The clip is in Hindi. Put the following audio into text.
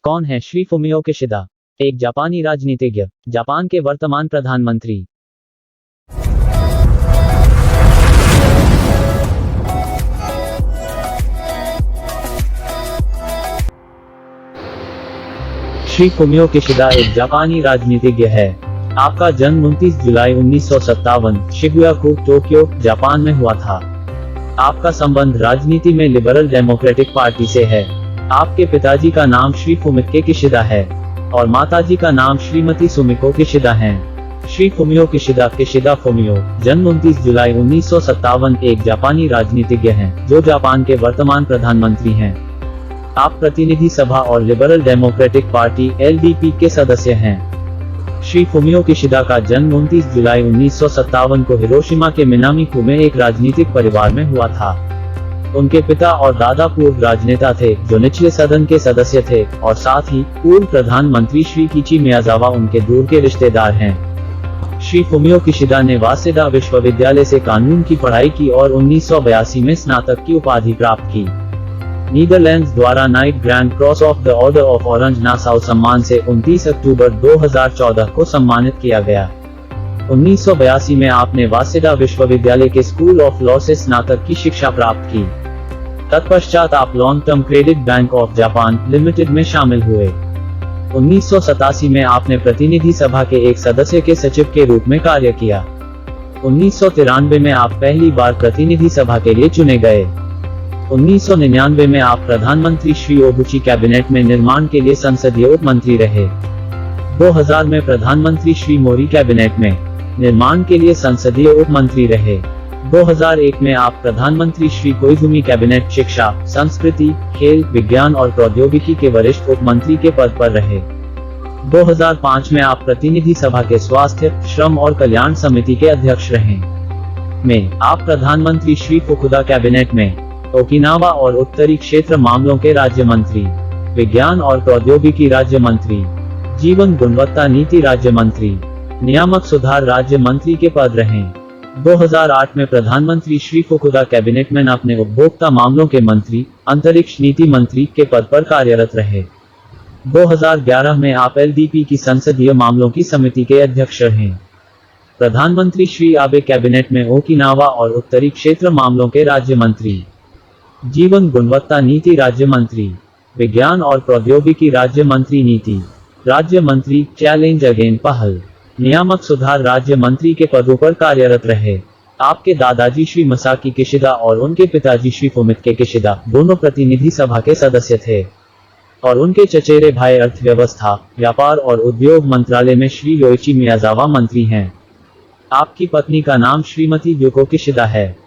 कौन है श्री फुमियो किशिदा? एक जापानी राजनीतिज्ञ, जापान के वर्तमान प्रधानमंत्री। श्री फुमियो किशिदा एक जापानी राजनीतिज्ञ है। आपका जन्म 29 जुलाई 1957 शिबुयाकु, टोक्यो, जापान में हुआ था। आपका संबंध राजनीति में लिबरल डेमोक्रेटिक पार्टी से है। आपके पिताजी का नाम श्री फुमिके किशिदा है और माताजी का नाम श्रीमती सुमिको किशिदा हैं। Shri Fumio Kishida, Kishida Fumio, जन्म 29 जुलाई 1957, एक जापानी राजनीतिज्ञ हैं जो जापान के वर्तमान प्रधानमंत्री हैं। आप प्रतिनिधि सभा और लिबरल डेमोक्रेटिक पार्टी (LDP) के सदस्य हैं। श्री फुमियो किशिदा का जन्म 29 जुलाई 1957 को हिरोशिमा के मिनामी-ku में एक राजनीतिक परिवार में हुआ था। उनके पिता और दादा पूर्व राजनेता थे जो निचले सदन के सदस्य थे और साथ ही पूर्व प्रधानमंत्री श्री किची मियाजावा उनके दूर के रिश्तेदार हैं। श्री फुमियो किशिदा ने वासेदा विश्वविद्यालय से कानून की पढ़ाई की और 1982 में स्नातक की उपाधि प्राप्त की। नीदरलैंड्स द्वारा night grand cross of the order of orange Nassau सम्मान से 29 अक्टूबर 2014 को सम्मानित किया गया। 1982 में आपने वासेदा विश्वविद्यालय के स्कूल ऑफ लॉ से स्नातक की शिक्षा प्राप्त की। तत्पश्चात आप long term credit bank of Japan limited में शामिल हुए। 1987 में आपने प्रतिनिधि सभा के एक सदस्य के सचिव के रूप में कार्य किया। 1993 में आप पहली बार प्रतिनिधि सभा के लिए चुने गए। 1999 में आप प्रधानमंत्री श्री ओबुची कैबिनेट में निर्माण के लिए संसदीय उप मंत्री रहे। 2000 में प्रधानमंत्री श्री मोरी कैबिनेट में निर्माण के लिए संसदीय उप मंत्री रहे। 2001 में आप प्रधानमंत्री श्री कोइजुमी कैबिनेट शिक्षा, संस्कृति, खेल, विज्ञान और प्रौद्योगिकी के वरिष्ठ उप मंत्री के पद पर रहे। 2005 में आप प्रतिनिधि सभा के स्वास्थ्य, श्रम और कल्याण समिति के अध्यक्ष रहे। में आप प्रधानमंत्री श्री फुकुदा कैबिनेट में ओकिनावा और उत्तरी क्षेत्र मामलों के राज्य मंत्री, विज्ञान और प्रौद्योगिकी राज्य मंत्री, जीवन गुणवत्ता नीति राज्य मंत्री, नियामक सुधार राज्य मंत्री के पद रहे। 2008 में प्रधानमंत्री श्री फुकुदा कैबिनेट में अपने उपभोक्ता मामलों के मंत्री, अंतरिक्ष नीति मंत्री के पद पर कार्यरत रहे। 2011 में आप LDP की संसदीय मामलों की समिति के अध्यक्ष रहे। प्रधानमंत्री श्री आबे कैबिनेट में ओकिनावा और उत्तरी क्षेत्र मामलों के राज्य मंत्री, जीवन गुणवत्ता नीति राज्य मंत्री, विज्ञान और प्रौद्योगिकी राज्य मंत्री, नीति राज्य मंत्री, चैलेंज अगेन पहल, नियामक सुधार राज्य मंत्री के पदों पर कार्यरत रहे। आपके दादाजी श्री मसाकी किशिदा और उनके पिताजी श्री फुमिके किशिदा दोनों प्रतिनिधि सभा के सदस्य थे और उनके चचेरे भाई अर्थव्यवस्था, व्यापार और उद्योग मंत्रालय में श्री योइची मियाजावा मंत्री हैं। आपकी पत्नी का नाम श्रीमती युको किशिदा है।